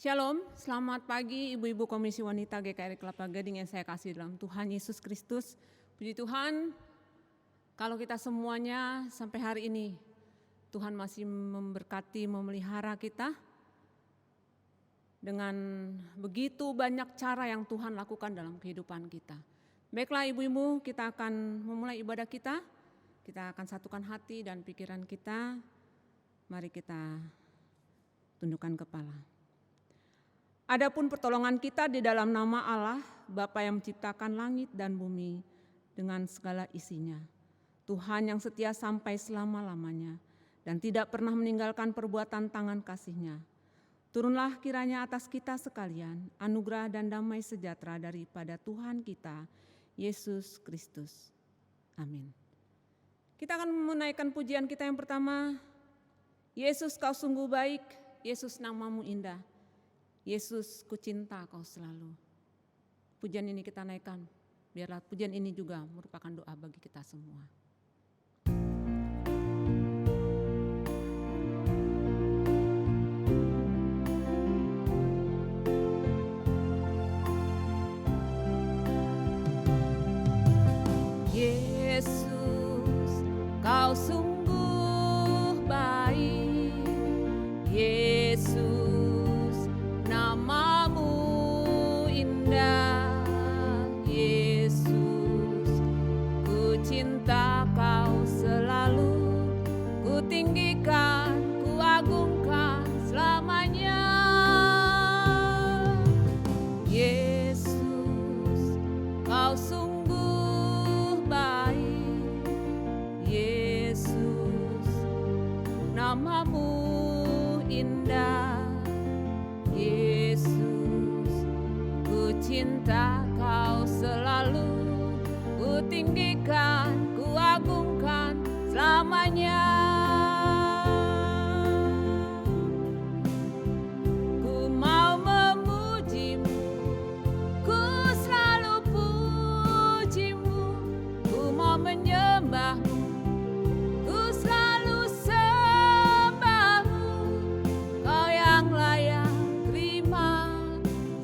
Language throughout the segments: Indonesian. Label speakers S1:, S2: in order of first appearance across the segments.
S1: Shalom, selamat pagi ibu-ibu Komisi Wanita GKRI Kelapa Gading yang saya kasih dalam Tuhan Yesus Kristus. Puji Tuhan, kalau kita semuanya sampai hari ini, Tuhan masih memberkati, memelihara kita dengan begitu banyak cara yang Tuhan lakukan dalam kehidupan kita. Baiklah ibu-ibu, kita akan memulai ibadah kita akan satukan hati dan pikiran kita. Mari kita tundukkan kepala. Adapun pertolongan kita di dalam nama Allah, Bapa yang menciptakan langit dan bumi dengan segala isinya. Tuhan yang setia sampai selama-lamanya dan tidak pernah meninggalkan perbuatan tangan kasih-Nya. Turunlah kiranya atas kita sekalian anugerah dan damai sejahtera daripada Tuhan kita, Yesus Kristus. Amin. Kita akan menaikkan pujian kita yang pertama. Yesus, kau sungguh baik, Yesus namamu indah. Yesus, ku cinta kau selalu. Pujian ini kita naikkan, biarlah pujian ini juga merupakan doa bagi kita semua. Yesus, kau sungguh baik, Yesus. Namamu indah, Yesus, ku cinta kau selalu, ku tinggikan, ku agungkan selamanya. Yesus, kau sungguh baik, Yesus, namamu indah, Yesus, ku cinta kau selalu, ku tinggikan, ku agungkan selamanya. Ku mau memujimu, ku selalu pujimu, ku mau menyembahmu, ku selalu sembahmu, kau yang layak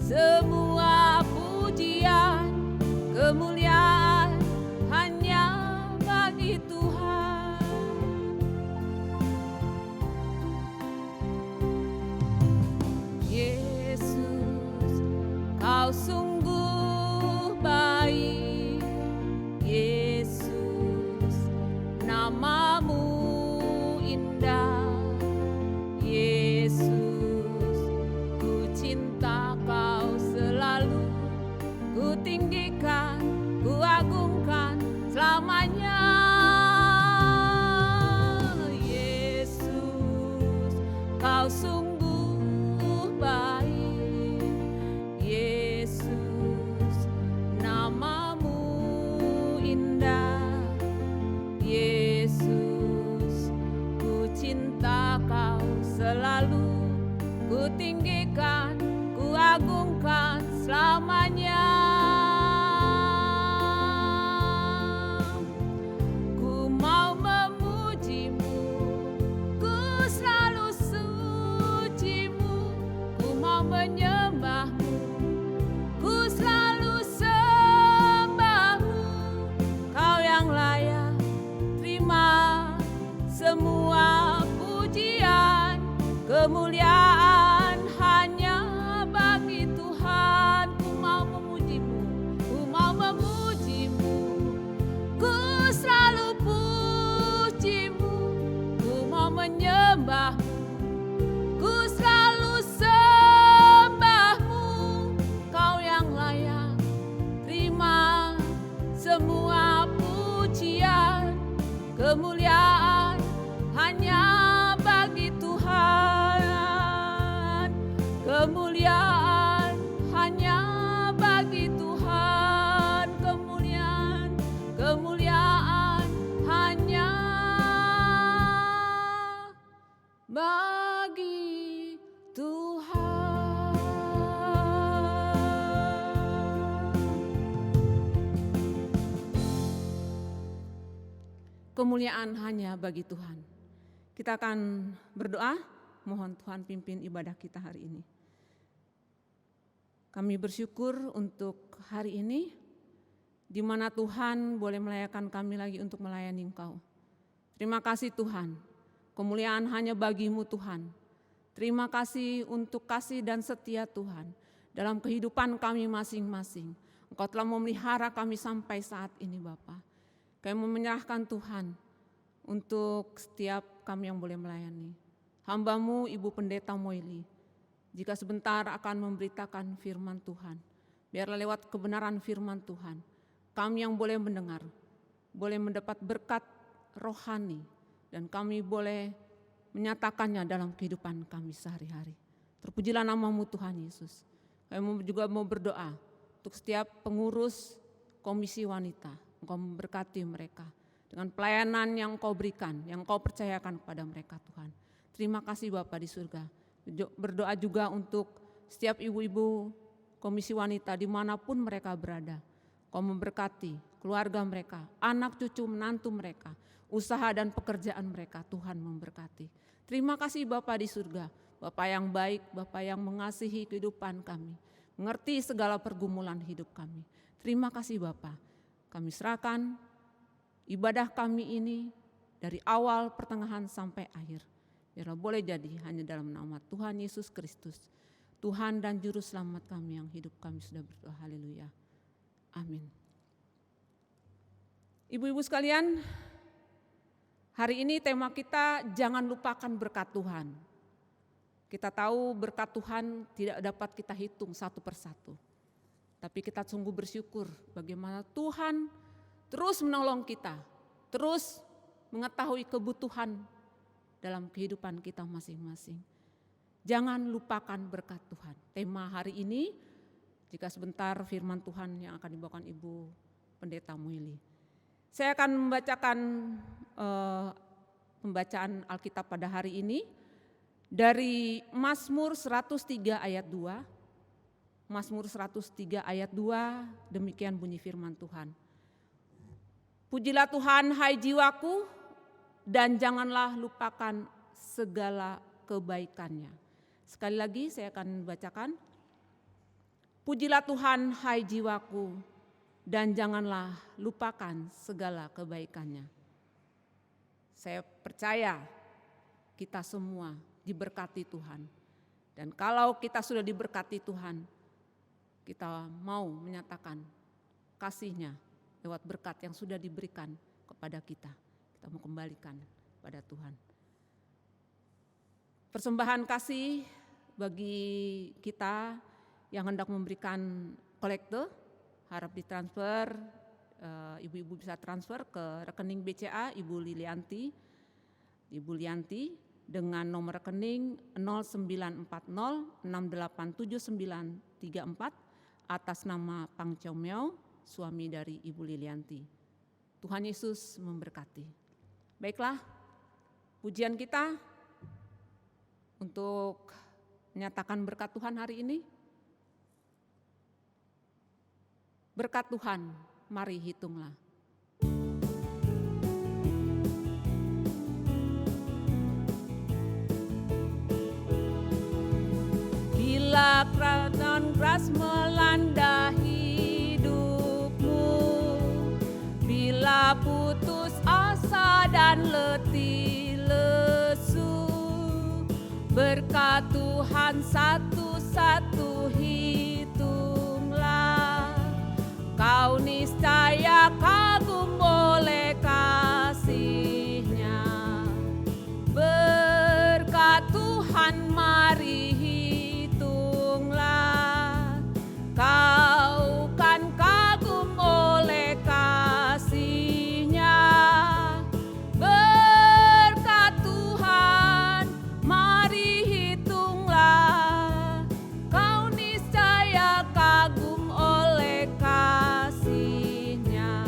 S1: semua pujian, kemuliaan hanya bagi Tuhan. Yesus, kau sungguh baik, Yesus, namamu indah, Yesus, ku cinta kau selalu, ku tinggikan, ku agungkan selamanya. Yesus, kau sungguh baik, Yesus, namamu indah, Yesus, ku cinta kau selalu, ku tinggikan, ku agungkan selamanya. Ku mau memujimu, ku selalu sucimu, ku mau menyembahmu, ku selalu sembahmu, kau yang layak terima semua pujian, kemuliaan hanya bagi Tuhan. Ku mau memujimu, ku mau memujimu, ku selalu pujimu, ku mau menyembahmu, ku selalu sembahmu, kau yang layak terima semua pujian, kemuliaan hanya bagi Tuhan. Kemuliaan hanya bagi Tuhan. Kemuliaan hanya bagi Tuhan. Kemuliaan hanya bagi Tuhan. Kita akan berdoa, mohon Tuhan pimpin ibadah kita hari ini. Kami bersyukur untuk hari ini, di mana Tuhan boleh melayakan kami lagi untuk melayani Engkau. Terima kasih Tuhan, kemuliaan hanya bagi-Mu Tuhan. Terima kasih untuk kasih dan setia Tuhan dalam kehidupan kami masing-masing. Engkau telah memelihara kami sampai saat ini Bapa. Kami menyerahkan Tuhan untuk setiap kami yang boleh melayani. Hamba-Mu Ibu Pendeta Moili, jika sebentar akan memberitakan firman Tuhan, biarlah lewat kebenaran firman Tuhan, kami yang boleh mendengar, boleh mendapat berkat rohani, dan kami boleh menyatakannya dalam kehidupan kami sehari-hari. Terpujilah nama-Mu Tuhan Yesus. Kami juga mau berdoa untuk setiap pengurus komisi wanita. Engkau memberkati mereka dengan pelayanan yang Engkau berikan, yang Engkau percayakan kepada mereka Tuhan. Terima kasih Bapa di surga. Berdoa juga untuk setiap ibu-ibu komisi wanita dimanapun mereka berada. Kau memberkati keluarga mereka, anak cucu menantu mereka, usaha dan pekerjaan mereka, Tuhan memberkati. Terima kasih Bapa di surga, Bapa yang baik, Bapa yang mengasihi kehidupan kami, mengerti segala pergumulan hidup kami. Terima kasih Bapa, kami serahkan ibadah kami ini dari awal, pertengahan sampai akhir. Biarlah boleh jadi hanya dalam nama Tuhan Yesus Kristus, Tuhan dan Juru Selamat kami yang hidup kami sudah berdoa. Haleluya. Amin. Ibu-ibu sekalian, hari ini tema kita jangan lupakan berkat Tuhan. Kita tahu berkat Tuhan tidak dapat kita hitung satu persatu. Tapi kita sungguh bersyukur bagaimana Tuhan terus menolong kita, terus mengetahui kebutuhan dalam kehidupan kita masing-masing. Jangan lupakan berkat Tuhan. Tema hari ini, jika sebentar firman Tuhan yang akan dibawakan Ibu Pendeta Moili. Saya akan membacakan pembacaan Alkitab pada hari ini dari Mazmur 103 ayat 2. Mazmur 103 ayat 2, demikian bunyi firman Tuhan. Pujilah Tuhan hai jiwaku, dan janganlah lupakan segala kebaikannya. Sekali lagi saya akan bacakan. Pujilah Tuhan hai jiwaku, dan janganlah lupakan segala kebaikannya. Saya percaya kita semua diberkati Tuhan. Dan kalau kita sudah diberkati Tuhan, kita mau menyatakan kasih-Nya lewat berkat yang sudah diberikan kepada kita. Kita mau kembalikan pada Tuhan. Persembahan kasih bagi kita yang hendak memberikan kolekte, harap ditransfer, ibu-ibu bisa transfer ke rekening BCA Ibu Lianti dengan nomor rekening 0940687934 atas nama Pang Chomeo, suami dari Ibu Lilianti. Tuhan Yesus memberkati. Baiklah, pujian kita untuk menyatakan berkat Tuhan hari ini. Berkat Tuhan, mari hitunglah. Bila kerajaan keras melanda hidupmu, bila putus asa dan letih lesu, berkat Tuhan satu-satu hitunglah. Kau niscaya kagum oleh kasih-Nya. Berkat Tuhan mari hitunglah. Kau kan kagum oleh kasih-Nya. Berkat Tuhan mari hitunglah. Kau niscaya kagum oleh kasih-Nya.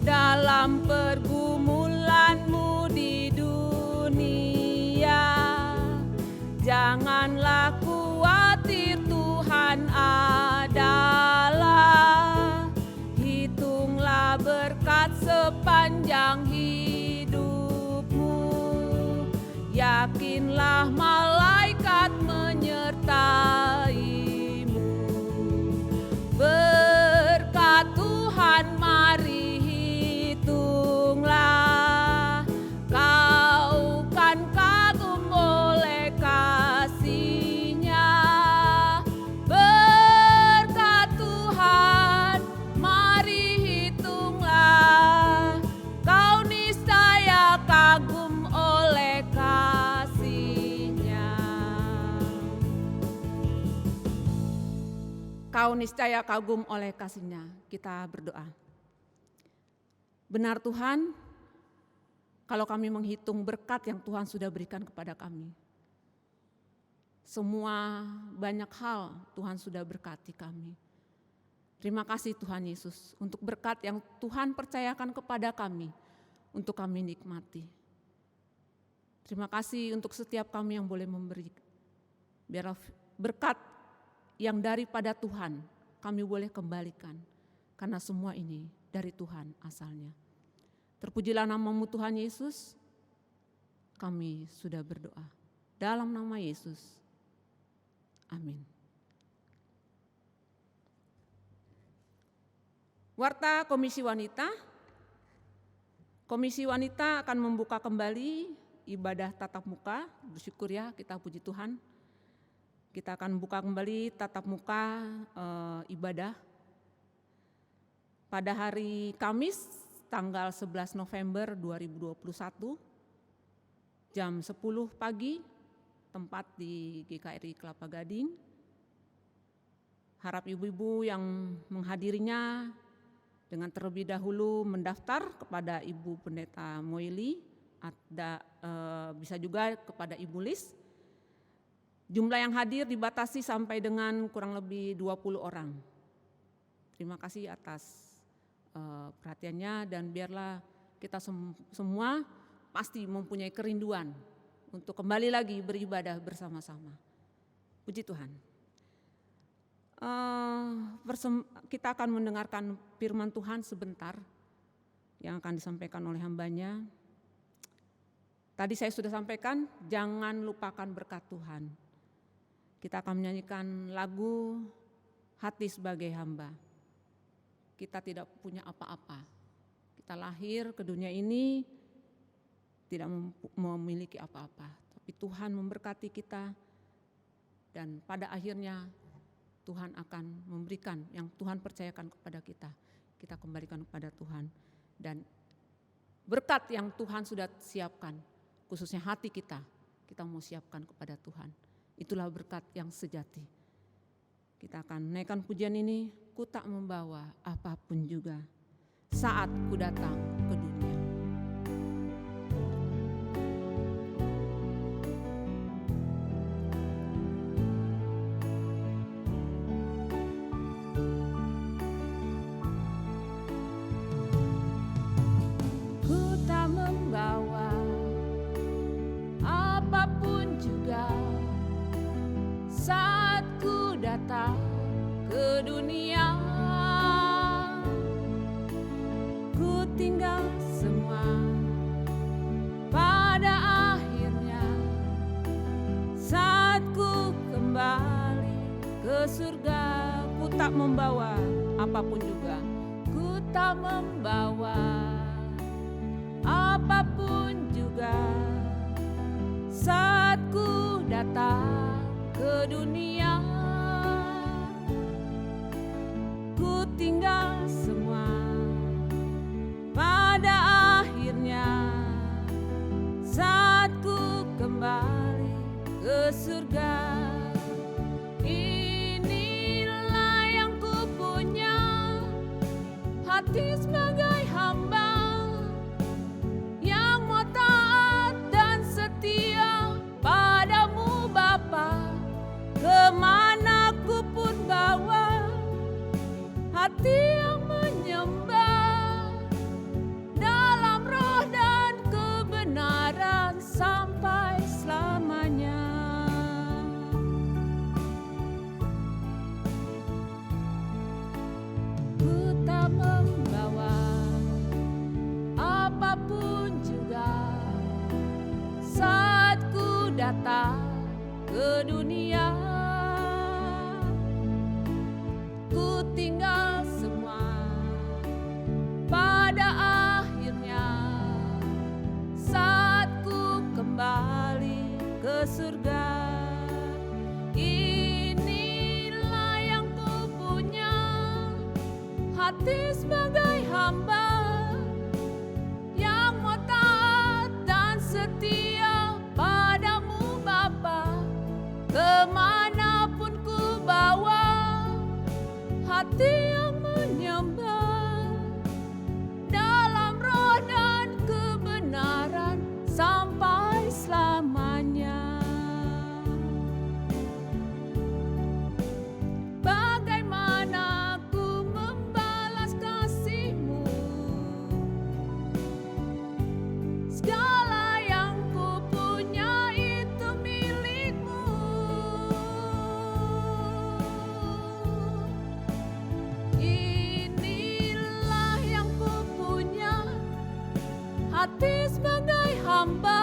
S1: Dalam pergumulanmu di dunia, janganlah khawatir, Tuhan adalah. Hitunglah berkat sepanjang hidupmu, yakinlah malaikat menyertai. Engkau niscaya kagum oleh kasih-Nya. Kita berdoa. Benar Tuhan, kalau kami menghitung berkat yang Tuhan sudah berikan kepada kami. Semua banyak hal Tuhan sudah berkati kami. Terima kasih Tuhan Yesus untuk berkat yang Tuhan percayakan kepada kami untuk kami nikmati. Terima kasih untuk setiap kami yang boleh memberi. Biar berkat yang daripada Tuhan kami boleh kembalikan. Karena semua ini dari Tuhan asalnya. Terpujilah nama-Mu Tuhan Yesus. Kami sudah berdoa. Dalam nama Yesus. Amin. Warta Komisi Wanita. Komisi Wanita akan membuka kembali ibadah tatap muka. Bersyukur ya, kita puji Tuhan. Kita akan buka kembali tatap muka ibadah pada hari Kamis tanggal 11 November 2021 jam 10 pagi, tempat di GKRI Kelapa Gading. Harap ibu-ibu yang menghadirinya dengan terlebih dahulu mendaftar kepada Ibu Pendeta Moili, bisa juga kepada Ibu Lis. Jumlah yang hadir dibatasi sampai dengan kurang lebih 20 orang. Terima kasih atas perhatiannya dan biarlah kita semua pasti mempunyai kerinduan untuk kembali lagi beribadah bersama-sama. Puji Tuhan. Kita akan mendengarkan firman Tuhan sebentar yang akan disampaikan oleh hambanya. Tadi saya sudah sampaikan, jangan lupakan berkat Tuhan. Kita akan menyanyikan lagu Hati Sebagai Hamba. Kita tidak punya apa-apa. Kita lahir ke dunia ini tidak memiliki apa-apa. Tapi Tuhan memberkati kita dan pada akhirnya Tuhan akan memberikan yang Tuhan percayakan kepada kita. Kita kembalikan kepada Tuhan. Dan berkat yang Tuhan sudah siapkan, khususnya hati kita mau siapkan kepada Tuhan. Itulah berkat yang sejati. Kita akan naikkan pujian ini, ku tak membawa apapun juga saat ku datang ke dunia. Ku tak membawa apapun juga saat ku datang ke dunia. Ku tinggal semua pada akhirnya saat ku kembali ke surga. Ku tak membawa apapun juga. Ku tak membawa apapun juga saat ku datang ke dunia. Ku tinggal semua pada akhirnya saat ku kembali ke surga. Inilah yang ku punya, hati sebagai hamba yang mau taat dan setia padamu Bapa. Kemana ku pun bawa hati yang menyembah dalam roh dan kebenaran sampai selamanya. Ku tak membawa apapun juga saat ku datang ke dunia. Ku tinggal semua pada akhirnya saat ku kembali ke surga. Inilah yang ku punya, hati sebagai hamba yang mau taat dan setia padamu Bapa. Kemanapun ku bawa hati sebagai hamba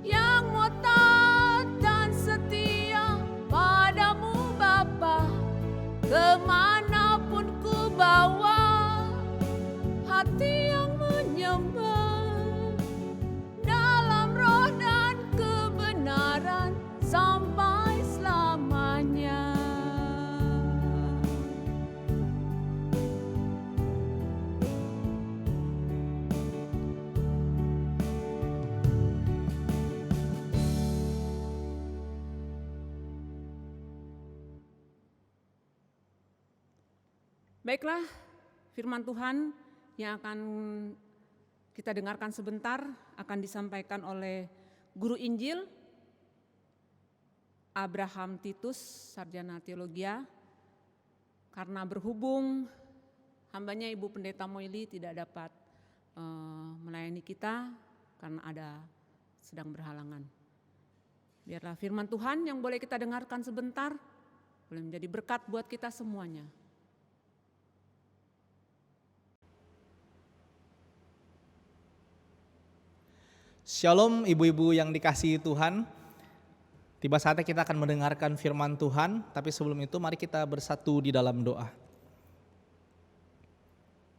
S1: yang mau taat dan setia padamu Bapa, kemanapun ku bawa hati yang menyembah dalam roh dan kebenaran sampai selamanya. Baiklah, firman Tuhan yang akan kita dengarkan sebentar akan disampaikan oleh Guru Injil Abraham Titus, Sarjana Teologia. Karena berhubung hambanya Ibu Pendeta Moili tidak dapat melayani kita karena ada sedang berhalangan. Biarlah firman Tuhan yang boleh kita dengarkan sebentar boleh menjadi berkat buat kita semuanya.
S2: Shalom ibu-ibu yang dikasihi Tuhan. Tiba saatnya kita akan mendengarkan firman Tuhan, tapi sebelum itu mari kita bersatu di dalam doa.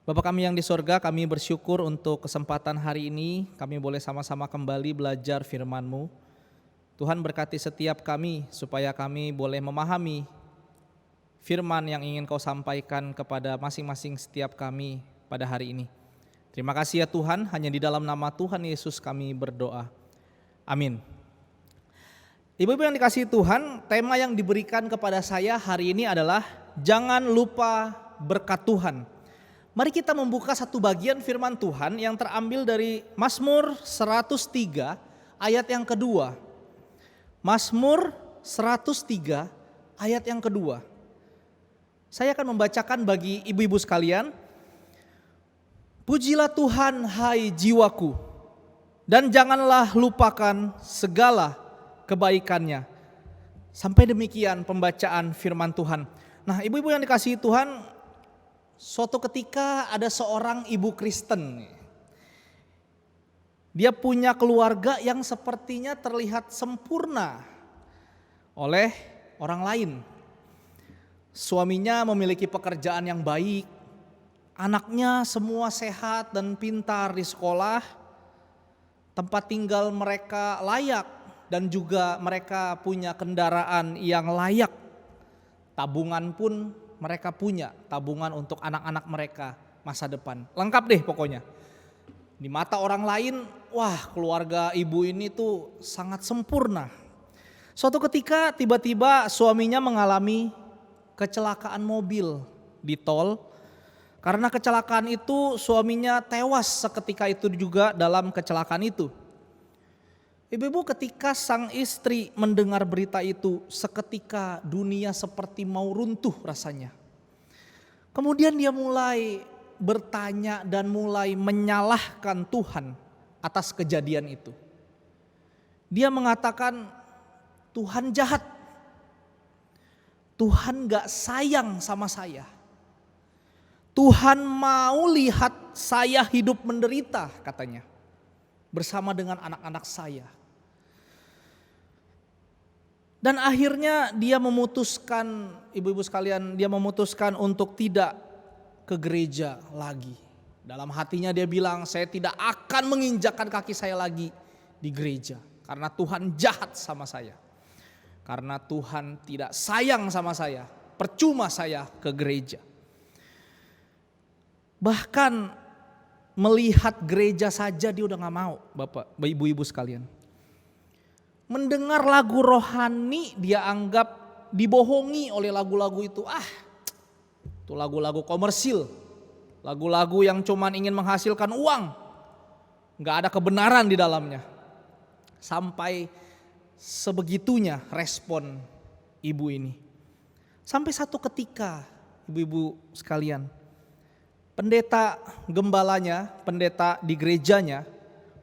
S2: Bapa kami yang di sorga, kami bersyukur untuk kesempatan hari ini kami boleh sama-sama kembali belajar firman-Mu. Tuhan berkati setiap kami supaya kami boleh memahami firman yang ingin Kau sampaikan kepada masing-masing setiap kami pada hari ini. Terima kasih ya Tuhan, hanya di dalam nama Tuhan Yesus kami berdoa. Amin. Ibu-ibu yang dikasihi Tuhan, tema yang diberikan kepada saya hari ini adalah jangan lupa berkat Tuhan. Mari kita membuka satu bagian firman Tuhan yang terambil dari Mazmur 103 ayat yang kedua. Mazmur 103 ayat yang kedua. Saya akan membacakan bagi ibu-ibu sekalian. Pujilah Tuhan hai jiwaku, dan janganlah lupakan segala kebaikannya. Sampai demikian pembacaan firman Tuhan. Nah ibu-ibu yang dikasihi Tuhan, suatu ketika ada seorang ibu Kristen. Dia punya keluarga yang sepertinya terlihat sempurna oleh orang lain. Suaminya memiliki pekerjaan yang baik, anaknya semua sehat dan pintar di sekolah, tempat tinggal mereka layak dan juga mereka punya kendaraan yang layak. Tabungan pun mereka punya, tabungan untuk anak-anak mereka masa depan. Lengkap deh pokoknya. Di mata orang lain, wah keluarga ibu ini tuh sangat sempurna. Suatu ketika tiba-tiba suaminya mengalami kecelakaan mobil di tol. Karena kecelakaan itu suaminya tewas seketika itu juga dalam kecelakaan itu. Ibu-ibu, ketika sang istri mendengar berita itu, seketika dunia seperti mau runtuh rasanya. Kemudian dia mulai bertanya dan mulai menyalahkan Tuhan atas kejadian itu. Dia mengatakan Tuhan jahat, Tuhan gak sayang sama saya. Tuhan mau lihat saya hidup menderita katanya, bersama dengan anak-anak saya. Dan akhirnya dia memutuskan, ibu-ibu sekalian, dia memutuskan untuk tidak ke gereja lagi. Dalam hatinya dia bilang, saya tidak akan menginjakkan kaki saya lagi di gereja. Karena Tuhan jahat sama saya. Karena Tuhan tidak sayang sama saya, percuma saya ke gereja. Bahkan melihat gereja saja dia udah gak mau, Bapak, ibu-ibu sekalian. Mendengar lagu rohani dia anggap dibohongi oleh lagu-lagu itu. Itu lagu-lagu komersil, lagu-lagu yang cuman ingin menghasilkan uang, gak ada kebenaran di dalamnya. Sampai sebegitunya respon ibu ini. Sampai satu ketika, ibu-ibu sekalian, pendeta gembalanya, pendeta di gerejanya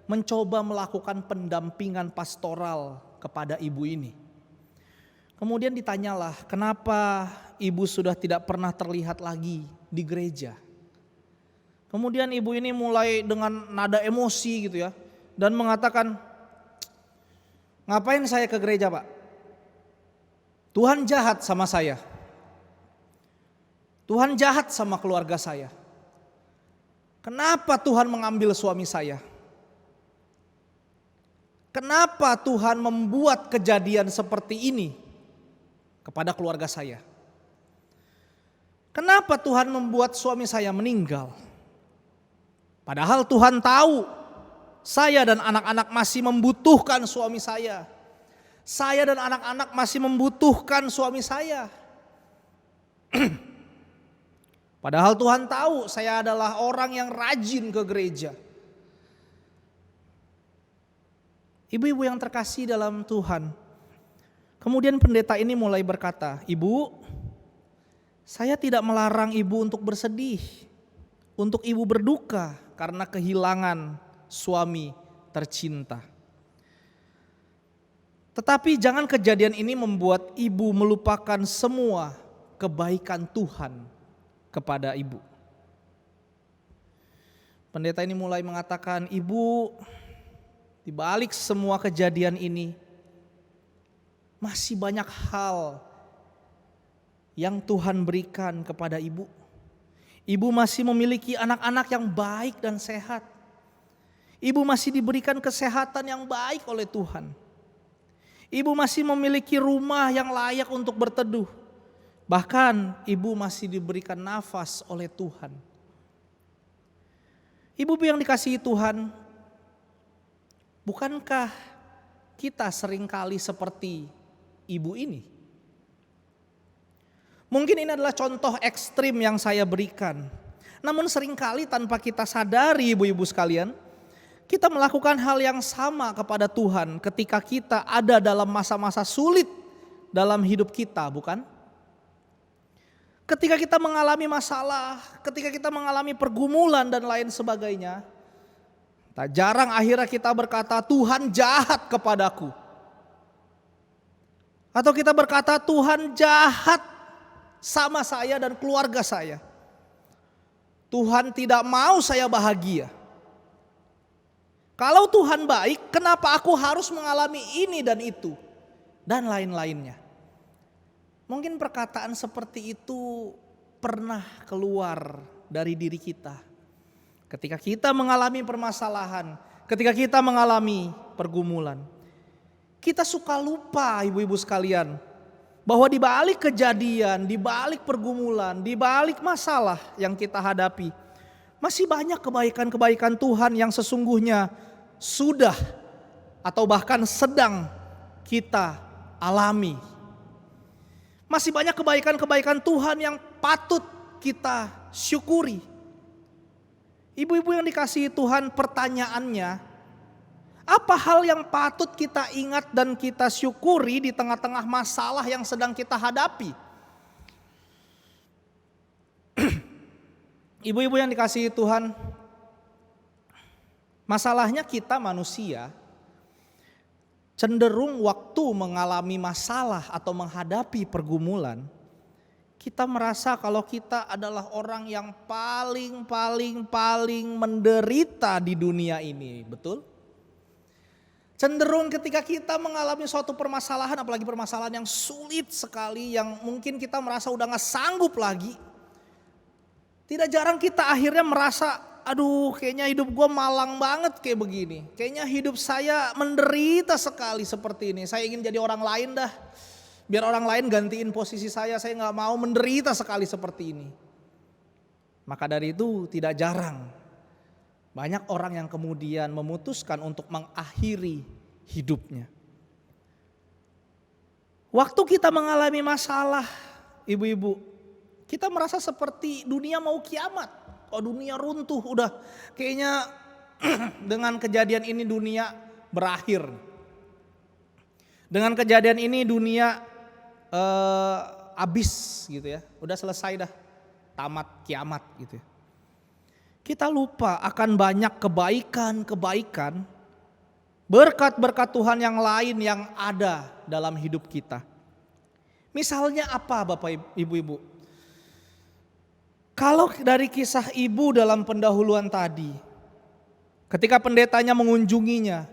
S2: mencoba melakukan pendampingan pastoral kepada ibu ini. Kemudian ditanyalah, kenapa ibu sudah tidak pernah terlihat lagi di gereja? Kemudian ibu ini mulai dengan nada emosi gitu ya, dan mengatakan, ngapain saya ke gereja Pak? Tuhan jahat sama saya. Tuhan jahat sama keluarga saya. Kenapa Tuhan mengambil suami saya? Kenapa Tuhan membuat kejadian seperti ini kepada keluarga saya? Kenapa Tuhan membuat suami saya meninggal? Padahal Tuhan tahu saya dan anak-anak masih membutuhkan suami saya. Saya dan anak-anak masih membutuhkan suami saya. Padahal Tuhan tahu saya adalah orang yang rajin ke gereja. Ibu-ibu yang terkasih dalam Tuhan. Kemudian pendeta ini mulai berkata, Ibu, saya tidak melarang ibu untuk bersedih, untuk ibu berduka karena kehilangan suami tercinta. Tetapi jangan kejadian ini membuat ibu melupakan semua kebaikan Tuhan kepada ibu. Pendeta ini mulai mengatakan, Ibu, di balik semua kejadian ini masih banyak hal yang Tuhan berikan kepada ibu. Ibu masih memiliki anak-anak yang baik dan sehat. Ibu masih diberikan kesehatan yang baik oleh Tuhan. Ibu masih memiliki rumah yang layak untuk berteduh. Bahkan ibu masih diberikan nafas oleh Tuhan. Ibu yang dikasihi Tuhan, bukankah kita seringkali seperti ibu ini? Mungkin ini adalah contoh ekstrim yang saya berikan. Namun seringkali tanpa kita sadari ibu-ibu sekalian, kita melakukan hal yang sama kepada Tuhan ketika kita ada dalam masa-masa sulit dalam hidup kita, bukan? Ketika kita mengalami masalah, ketika kita mengalami pergumulan dan lain sebagainya, tak jarang akhirnya kita berkata, Tuhan jahat kepadaku. Atau kita berkata, Tuhan jahat sama saya dan keluarga saya. Tuhan tidak mau saya bahagia. Kalau Tuhan baik, kenapa aku harus mengalami ini dan itu dan lain-lainnya? Mungkin perkataan seperti itu pernah keluar dari diri kita. Ketika kita mengalami permasalahan, ketika kita mengalami pergumulan, kita suka lupa ibu-ibu sekalian, bahwa di balik kejadian, di balik pergumulan, di balik masalah yang kita hadapi, masih banyak kebaikan-kebaikan Tuhan yang sesungguhnya sudah atau bahkan sedang kita alami. Masih banyak kebaikan-kebaikan Tuhan yang patut kita syukuri. Ibu-ibu yang dikasihi Tuhan, pertanyaannya, apa hal yang patut kita ingat dan kita syukuri di tengah-tengah masalah yang sedang kita hadapi? Ibu-ibu yang dikasihi Tuhan, masalahnya kita manusia cenderung waktu mengalami masalah atau menghadapi pergumulan, kita merasa kalau kita adalah orang yang paling menderita di dunia ini, betul? Cenderung ketika kita mengalami suatu permasalahan, apalagi permasalahan yang sulit sekali, yang mungkin kita merasa udah gak sanggup lagi. Tidak jarang kita akhirnya merasa, aduh kayaknya hidup gue malang banget kayak begini. Kayaknya hidup saya menderita sekali seperti ini. Saya ingin jadi orang lain dah. Biar orang lain gantiin posisi saya gak mau menderita sekali seperti ini. Maka dari itu tidak jarang banyak orang yang kemudian memutuskan untuk mengakhiri hidupnya. Waktu kita mengalami masalah, ibu-ibu, kita merasa seperti dunia mau kiamat. Oh, dunia runtuh, udah kayaknya dengan kejadian ini dunia berakhir. Dengan kejadian ini dunia habis gitu ya. Udah selesai dah, tamat kiamat gitu ya. Kita lupa akan banyak kebaikan-kebaikan, berkat-berkat Tuhan yang lain yang ada dalam hidup kita. Misalnya apa Bapak Ibu-ibu? Kalau dari kisah ibu dalam pendahuluan tadi, ketika pendetanya mengunjunginya,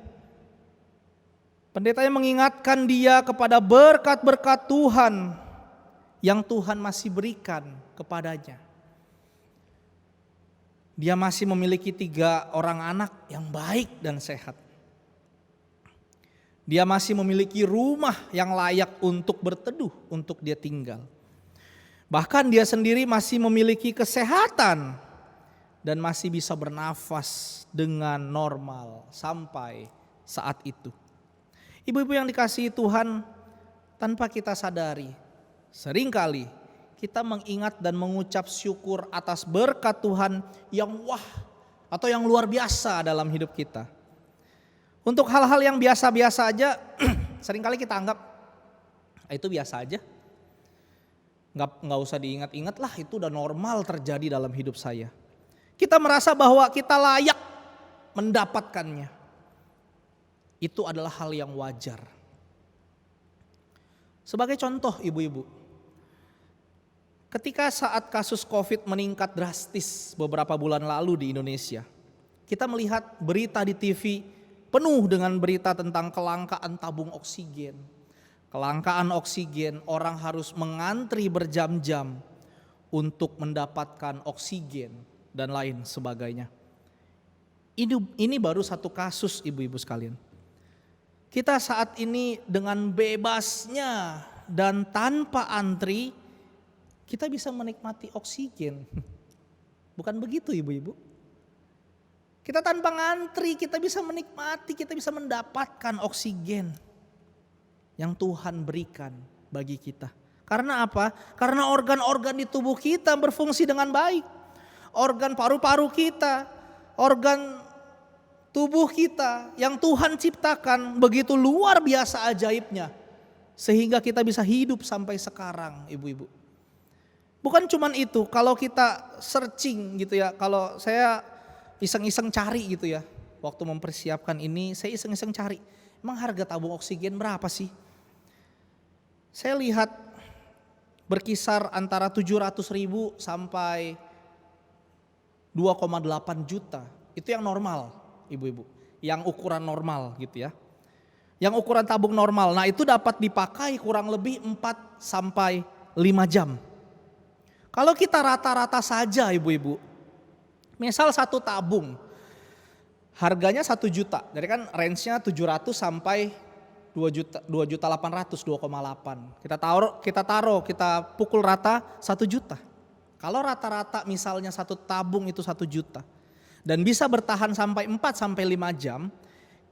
S2: pendetanya mengingatkan dia kepada berkat-berkat Tuhan yang Tuhan masih berikan kepadanya. Dia masih memiliki 3 orang anak yang baik dan sehat. Dia masih memiliki rumah yang layak untuk berteduh, untuk dia tinggal. Bahkan dia sendiri masih memiliki kesehatan dan masih bisa bernafas dengan normal sampai saat itu. Ibu-ibu yang dikasihi Tuhan, tanpa kita sadari, seringkali kita mengingat dan mengucap syukur atas berkat Tuhan yang wah atau yang luar biasa dalam hidup kita. Untuk hal-hal yang biasa-biasa aja seringkali kita anggap itu biasa aja. Nggak usah diingat-ingat lah, itu udah normal terjadi dalam hidup saya. Kita merasa bahwa kita layak mendapatkannya. Itu adalah hal yang wajar. Sebagai contoh ibu-ibu, ketika saat kasus COVID meningkat drastis beberapa bulan lalu di Indonesia, kita melihat berita di TV penuh dengan berita tentang kelangkaan tabung oksigen. Kelangkaan oksigen, orang harus mengantri berjam-jam untuk mendapatkan oksigen dan lain sebagainya. Ini baru satu kasus ibu-ibu sekalian. Kita saat ini dengan bebasnya dan tanpa antri, kita bisa menikmati oksigen. Bukan begitu ibu-ibu? Kita tanpa ngantri, kita bisa menikmati, kita bisa mendapatkan oksigen yang Tuhan berikan bagi kita. Karena apa? Karena organ-organ di tubuh kita berfungsi dengan baik. Organ paru-paru kita, organ tubuh kita yang Tuhan ciptakan begitu luar biasa ajaibnya. Sehingga kita bisa hidup sampai sekarang ibu-ibu. Bukan cuman itu, kalau kita searching gitu ya, kalau saya iseng-iseng cari gitu ya. Waktu mempersiapkan ini saya iseng-iseng cari, emang harga tabung oksigen berapa sih? Saya lihat berkisar antara 700.000 sampai 2,8 juta. Itu yang normal ibu-ibu, yang ukuran normal gitu ya. Yang ukuran tabung normal, nah itu dapat dipakai kurang lebih 4 sampai 5 jam. Kalau kita rata-rata saja ibu-ibu, misal satu tabung harganya 1 juta, jadi kan range-nya 700 sampai 2.800.000, 2,8. Kita pukul rata 1 juta. Kalau rata-rata misalnya satu tabung itu 1 juta dan bisa bertahan sampai 4 sampai 5 jam,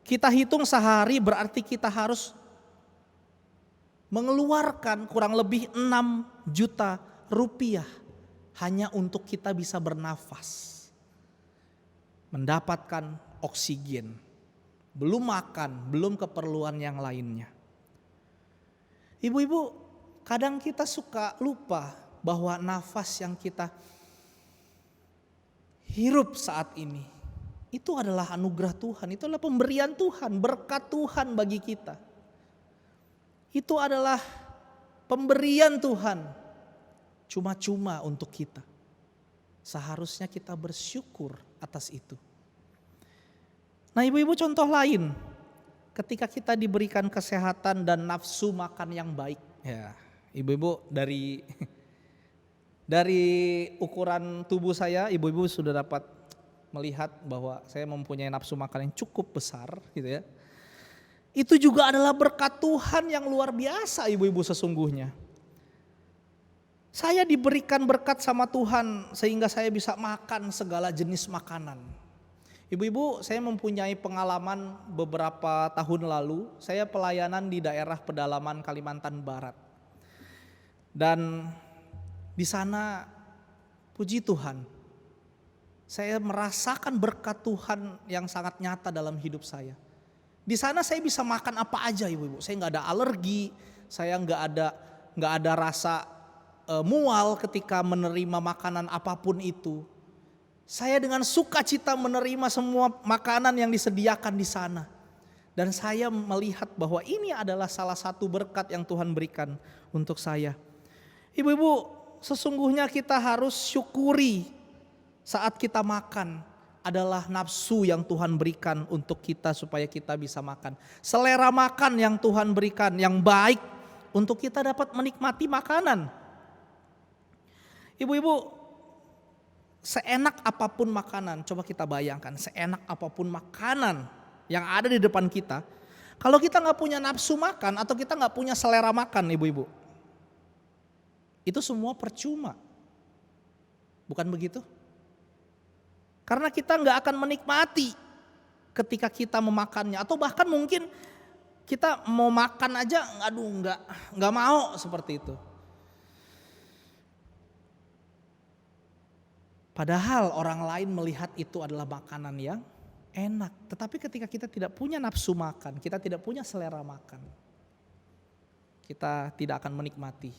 S2: kita hitung sehari berarti kita harus mengeluarkan kurang lebih 6 juta rupiah hanya untuk kita bisa bernafas, mendapatkan oksigen. Belum makan, belum keperluan yang lainnya. Ibu-ibu, kadang kita suka lupa bahwa nafas yang kita hirup saat ini, itu adalah anugerah Tuhan, itu adalah pemberian Tuhan, berkat Tuhan bagi kita. Itu adalah pemberian Tuhan, cuma-cuma untuk kita. Seharusnya kita bersyukur atas itu. Nah ibu-ibu, contoh lain, ketika kita diberikan kesehatan dan nafsu makan yang baik. Ya, ibu-ibu dari ukuran tubuh saya, ibu-ibu sudah dapat melihat bahwa saya mempunyai nafsu makan yang cukup besar gitu ya. Itu juga adalah berkat Tuhan yang luar biasa ibu-ibu sesungguhnya. Saya diberikan berkat sama Tuhan sehingga saya bisa makan segala jenis makanan. Ibu-ibu, saya mempunyai pengalaman beberapa tahun lalu, saya pelayanan di daerah pedalaman Kalimantan Barat. Dan di sana puji Tuhan, saya merasakan berkat Tuhan yang sangat nyata dalam hidup saya. Di sana saya bisa makan apa aja ibu-ibu, saya nggak ada alergi, saya nggak ada rasa mual ketika menerima makanan apapun itu. Saya dengan sukacita menerima semua makanan yang disediakan di sana. Dan saya melihat bahwa ini adalah salah satu berkat yang Tuhan berikan untuk saya. Ibu-ibu, sesungguhnya kita harus syukuri saat kita makan adalah nafsu yang Tuhan berikan untuk kita supaya kita bisa makan. Selera makan yang Tuhan berikan yang baik untuk kita dapat menikmati makanan. Ibu-ibu, seenak apapun makanan, coba kita bayangkan, seenak apapun makanan yang ada di depan kita, kalau kita nggak punya nafsu makan atau kita nggak punya selera makan, ibu-ibu, itu semua percuma. Bukan begitu? Karena kita nggak akan menikmati ketika kita memakannya, atau bahkan mungkin kita mau makan aja, aduh nggak mau seperti itu. Padahal orang lain melihat itu adalah makanan yang enak, tetapi ketika kita tidak punya nafsu makan, kita tidak punya selera makan, kita tidak akan menikmati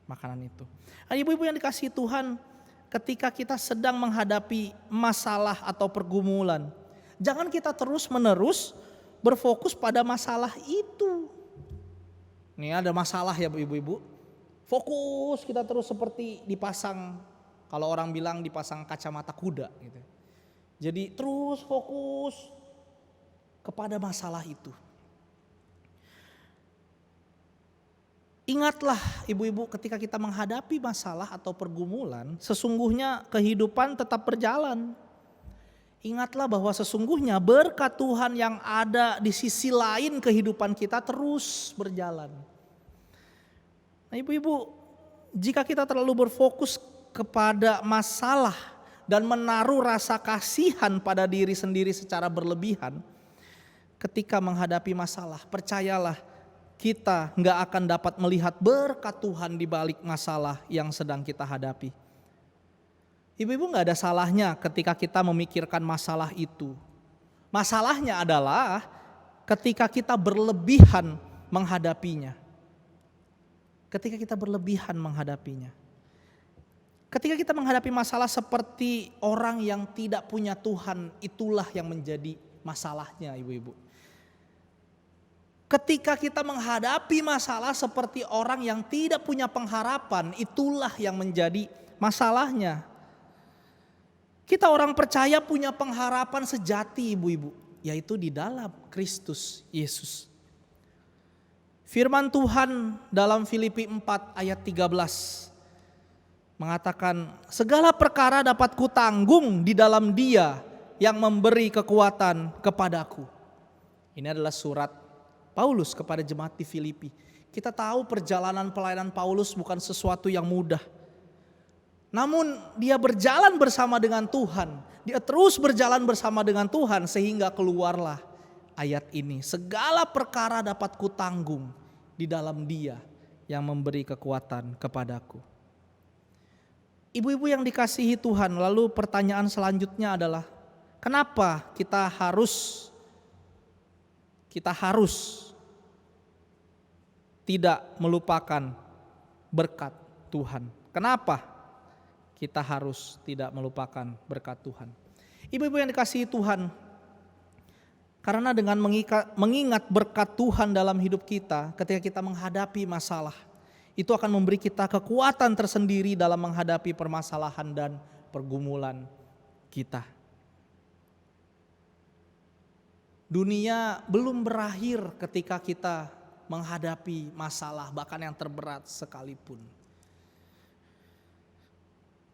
S2: makanan itu. Nah, ibu-ibu yang dikasihi Tuhan, ketika kita sedang menghadapi masalah atau pergumulan, jangan kita terus-menerus berfokus pada masalah itu. Ini ada masalah ya ibu-ibu, fokus kita terus seperti dipasang, kalau orang bilang dipasang kacamata kuda gitu. Jadi terus fokus kepada masalah itu. Ingatlah ibu-ibu, ketika kita menghadapi masalah atau pergumulan, sesungguhnya kehidupan tetap berjalan. Ingatlah bahwa sesungguhnya berkat Tuhan yang ada di sisi lain kehidupan kita terus berjalan. Nah, ibu-ibu, jika kita terlalu berfokus kepada masalah dan menaruh rasa kasihan pada diri sendiri secara berlebihan, ketika menghadapi masalah, percayalah, kita nggak akan dapat melihat berkat Tuhan di balik masalah yang sedang kita hadapi. Ibu-ibu, nggak ada salahnya ketika kita memikirkan masalah itu. Masalahnya adalah ketika kita berlebihan menghadapinya. Ketika kita berlebihan menghadapinya. Ketika kita menghadapi masalah seperti orang yang tidak punya Tuhan, itulah yang menjadi masalahnya, ibu-ibu. Ketika kita menghadapi masalah seperti orang yang tidak punya pengharapan, itulah yang menjadi masalahnya. Kita orang percaya punya pengharapan sejati, ibu-ibu, yaitu di dalam Kristus Yesus. Firman Tuhan dalam Filipi 4 ayat 13 mengatakan, segala perkara dapat kutanggung di dalam Dia yang memberi kekuatan kepadaku. Ini adalah surat Paulus kepada jemaat di Filipi. Kita tahu perjalanan pelayanan Paulus bukan sesuatu yang mudah. Namun dia berjalan bersama dengan Tuhan. Dia terus berjalan bersama dengan Tuhan sehingga keluarlah ayat ini. Segala perkara dapat kutanggung di dalam Dia yang memberi kekuatan kepadaku. Ibu-ibu yang dikasihi Tuhan, lalu pertanyaan selanjutnya adalah, kenapa kita harus tidak melupakan berkat Tuhan? Kenapa kita harus tidak melupakan berkat Tuhan? Ibu-ibu yang dikasihi Tuhan, karena dengan mengingat berkat Tuhan dalam hidup kita ketika kita menghadapi masalah, itu akan memberi kita kekuatan tersendiri dalam menghadapi permasalahan dan pergumulan kita. Dunia belum berakhir ketika kita menghadapi masalah, bahkan yang terberat sekalipun.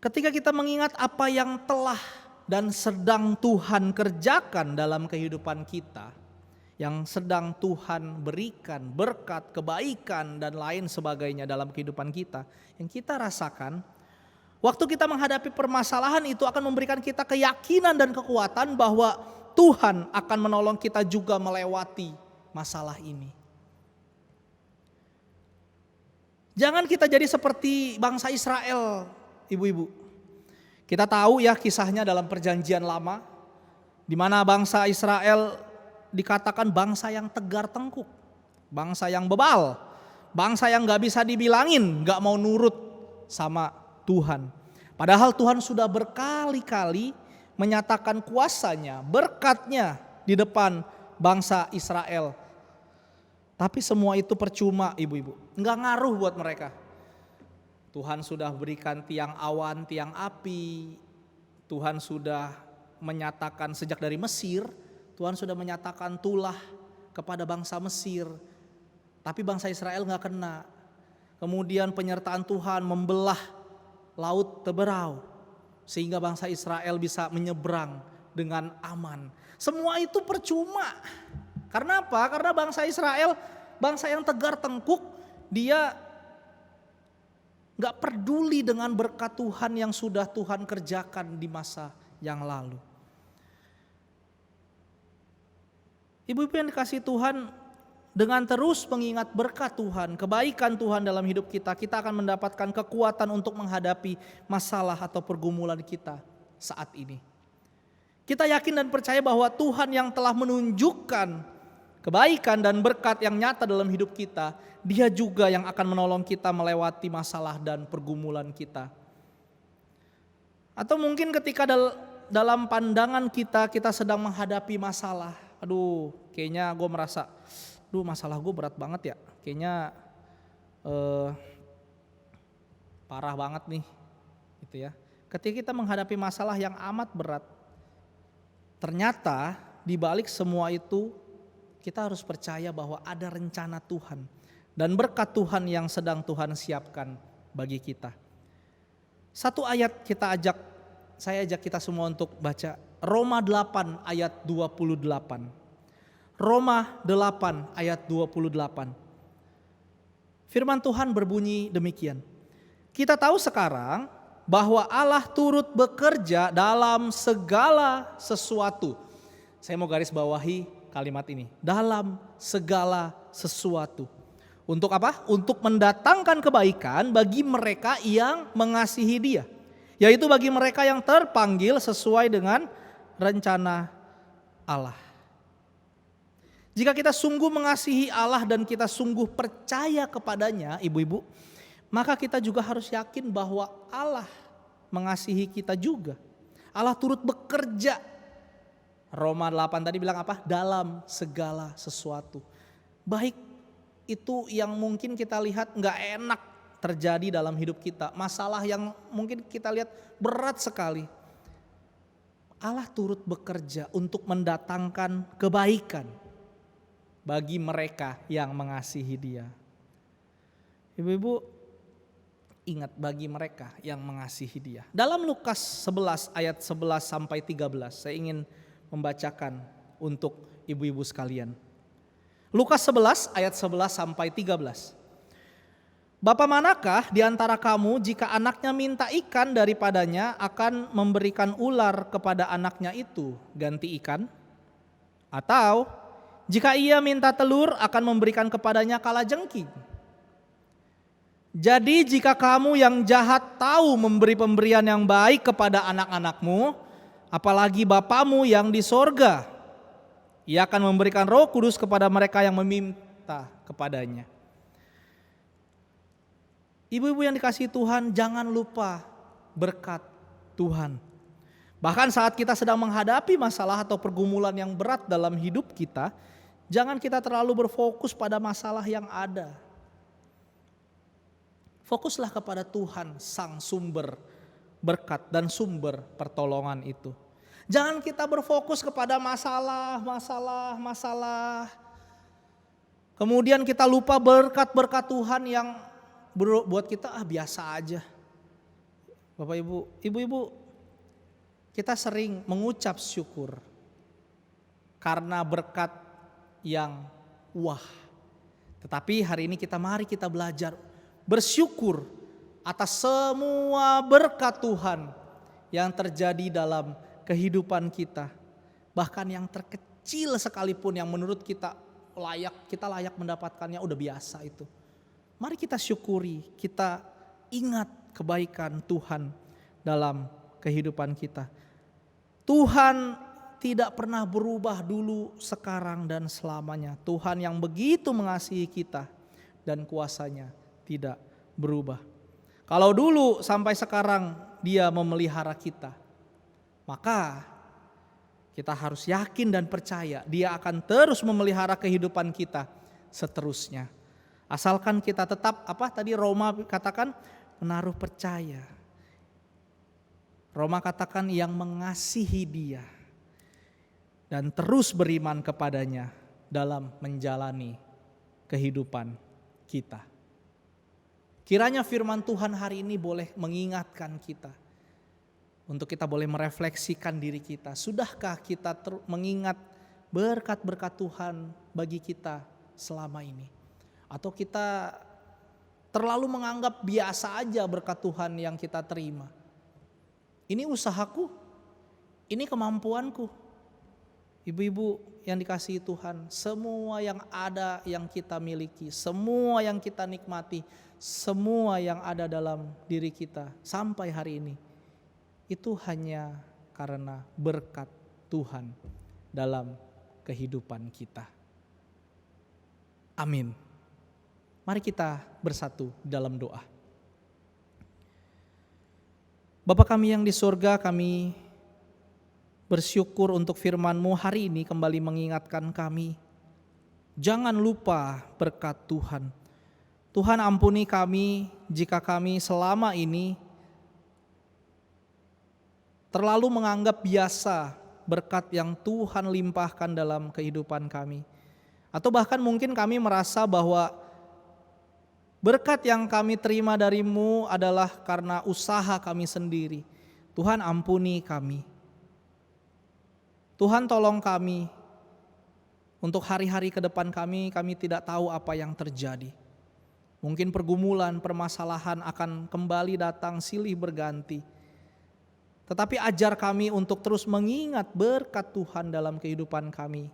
S2: Ketika kita mengingat apa yang telah dan sedang Tuhan kerjakan dalam kehidupan kita, yang sedang Tuhan berikan berkat, kebaikan dan lain sebagainya dalam kehidupan kita, yang kita rasakan, waktu kita menghadapi permasalahan itu akan memberikan kita keyakinan dan kekuatan bahwa Tuhan akan menolong kita juga melewati masalah ini. Jangan kita jadi seperti bangsa Israel, ibu-ibu. Kita tahu ya kisahnya dalam perjanjian lama, di mana bangsa Israel dikatakan bangsa yang tegar tengkuk, bangsa yang bebal, bangsa yang gak bisa dibilangin, gak mau nurut sama Tuhan. Padahal Tuhan sudah berkali-kali menyatakan kuasanya, berkatnya di depan bangsa Israel. Tapi semua itu percuma, ibu-ibu, gak ngaruh buat mereka. Tuhan sudah berikan tiang awan, tiang api. Tuhan sudah menyatakan sejak dari Mesir, Tuhan sudah menyatakan tulah kepada bangsa Mesir. Tapi bangsa Israel gak kena. Kemudian penyertaan Tuhan membelah laut Teberau, sehingga bangsa Israel bisa menyeberang dengan aman. Semua itu percuma. Karena apa? Karena bangsa Israel, bangsa yang tegar tengkuk, dia gak peduli dengan berkat Tuhan yang sudah Tuhan kerjakan di masa yang lalu. Ibu-ibu yang dikasihi Tuhan, dengan terus mengingat berkat Tuhan, kebaikan Tuhan dalam hidup kita, kita akan mendapatkan kekuatan untuk menghadapi masalah atau pergumulan kita saat ini. Kita yakin dan percaya bahwa Tuhan yang telah menunjukkan kebaikan dan berkat yang nyata dalam hidup kita, Dia juga yang akan menolong kita melewati masalah dan pergumulan kita. Atau mungkin ketika dalam pandangan kita sedang menghadapi masalah, aduh kayaknya gue merasa, masalah gue berat banget ya, kayaknya parah banget nih, gitu ya. Ketika kita menghadapi masalah yang amat berat, ternyata di balik semua itu kita harus percaya bahwa ada rencana Tuhan dan berkat Tuhan yang sedang Tuhan siapkan bagi kita. Satu ayat saya ajak kita semua untuk baca Roma 8 ayat 28. Roma 8 ayat 28. Firman Tuhan berbunyi demikian. Kita tahu sekarang bahwa Allah turut bekerja dalam segala sesuatu. Saya mau garis bawahi kalimat ini. Dalam segala sesuatu. Untuk apa? Untuk mendatangkan kebaikan bagi mereka yang mengasihi Dia. Yaitu bagi mereka yang terpanggil sesuai dengan rencana Allah. Jika kita sungguh mengasihi Allah dan kita sungguh percaya kepadanya, ibu-ibu, maka kita juga harus yakin bahwa Allah mengasihi kita juga. Allah turut bekerja. Roma 8 tadi bilang apa? Dalam segala sesuatu. Baik itu yang mungkin kita lihat gak enak terjadi dalam hidup kita. Masalah yang mungkin kita lihat berat sekali. Allah turut bekerja untuk mendatangkan kebaikan bagi mereka yang mengasihi Dia. Ibu-ibu, ingat, bagi mereka yang mengasihi Dia. Dalam Lukas 11 ayat 11 sampai 13, saya ingin membacakan untuk ibu-ibu sekalian. Lukas 11 ayat 11 sampai 13. Bapa manakah di antara kamu jika anaknya minta ikan daripadanya akan memberikan ular kepada anaknya itu ganti ikan? Atau jika ia minta telur akan memberikan kepadanya kalajengking? Jadi jika kamu yang jahat tahu memberi pemberian yang baik kepada anak-anakmu, apalagi Bapamu yang di sorga, Ia akan memberikan Roh Kudus kepada mereka yang meminta kepadanya. Ibu-ibu yang dikasihi Tuhan, jangan lupa berkat Tuhan. Bahkan saat kita sedang menghadapi masalah atau pergumulan yang berat dalam hidup kita, jangan kita terlalu berfokus pada masalah yang ada. Fokuslah kepada Tuhan, sang sumber berkat dan sumber pertolongan itu. Jangan kita berfokus kepada masalah. Kemudian kita lupa berkat-berkat Tuhan yang buat kita biasa aja. Bapak Ibu, ibu-ibu, kita sering mengucap syukur karena berkat yang wah. Tetapi hari ini mari kita belajar bersyukur atas semua berkat Tuhan yang terjadi dalam kehidupan kita. Bahkan yang terkecil sekalipun yang menurut kita layak mendapatkannya, udah biasa itu. Mari kita syukuri, kita ingat kebaikan Tuhan dalam kehidupan kita. Tuhan tidak pernah berubah dulu, sekarang dan selamanya. Tuhan yang begitu mengasihi kita dan kuasanya tidak berubah. Kalau dulu sampai sekarang Dia memelihara kita, maka kita harus yakin dan percaya Dia akan terus memelihara kehidupan kita seterusnya. Asalkan kita tetap Roma katakan menaruh percaya. Roma katakan yang mengasihi Dia dan terus beriman kepadanya dalam menjalani kehidupan kita. Kiranya firman Tuhan hari ini boleh mengingatkan kita, untuk kita boleh merefleksikan diri kita. Sudahkah kita mengingat berkat-berkat Tuhan bagi kita selama ini? Atau kita terlalu menganggap biasa aja berkat Tuhan yang kita terima? Ini usahaku, ini kemampuanku. Ibu-ibu yang dikasihi Tuhan, semua yang ada yang kita miliki, semua yang kita nikmati, semua yang ada dalam diri kita sampai hari ini, itu hanya karena berkat Tuhan dalam kehidupan kita. Amin. Mari kita bersatu dalam doa. Bapa kami yang di surga, kami bersyukur untuk firman-Mu hari ini kembali mengingatkan kami. Jangan lupa berkat Tuhan. Tuhan ampuni kami jika kami selama ini terlalu menganggap biasa berkat yang Tuhan limpahkan dalam kehidupan kami. Atau bahkan mungkin kami merasa bahwa berkat yang kami terima dari-Mu adalah karena usaha kami sendiri. Tuhan ampuni kami. Tuhan tolong kami. Untuk hari-hari ke depan kami tidak tahu apa yang terjadi. Mungkin pergumulan, permasalahan akan kembali datang silih berganti. Tetapi ajar kami untuk terus mengingat berkat Tuhan dalam kehidupan kami.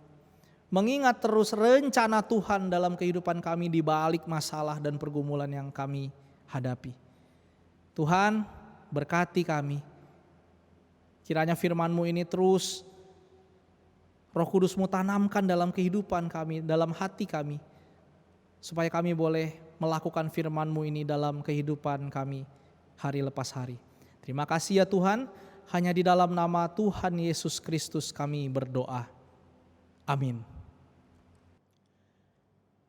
S2: Mengingat terus rencana Tuhan dalam kehidupan kami di balik masalah dan pergumulan yang kami hadapi. Tuhan, berkati kami. Kiranya firman-Mu ini terus Roh Kudus-Mu tanamkan dalam kehidupan kami, dalam hati kami. Supaya kami boleh melakukan firman-Mu ini dalam kehidupan kami hari lepas hari. Terima kasih ya Tuhan, hanya di dalam nama Tuhan Yesus Kristus kami berdoa. Amin.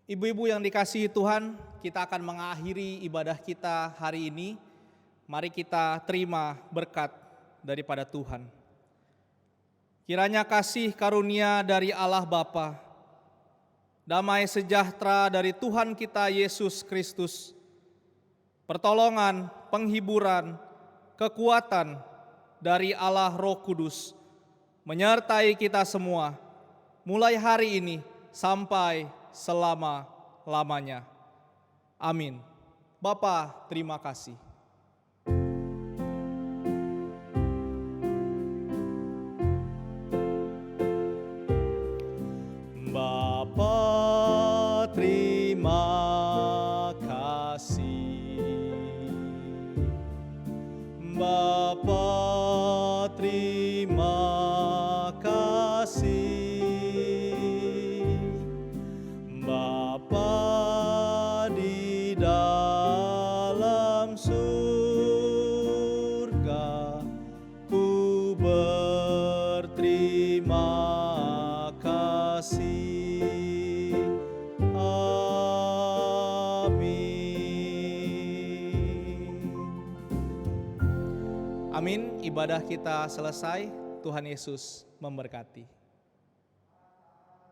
S2: Ibu-ibu yang dikasihi Tuhan, kita akan mengakhiri ibadah kita hari ini. Mari kita terima berkat daripada Tuhan. Kiranya kasih karunia dari Allah Bapa, damai sejahtera dari Tuhan kita Yesus Kristus, pertolongan, penghiburan, kekuatan dari Allah Roh Kudus menyertai kita semua, mulai hari ini sampai selama-lamanya. Amin. Bapa, terima kasih. Bapa, terima kasih. Bapa, terima kasih. Bapa di dalam surga, ku berterima kasih. Amin. Amin. Ibadah kita selesai. Tuhan Yesus memberkati.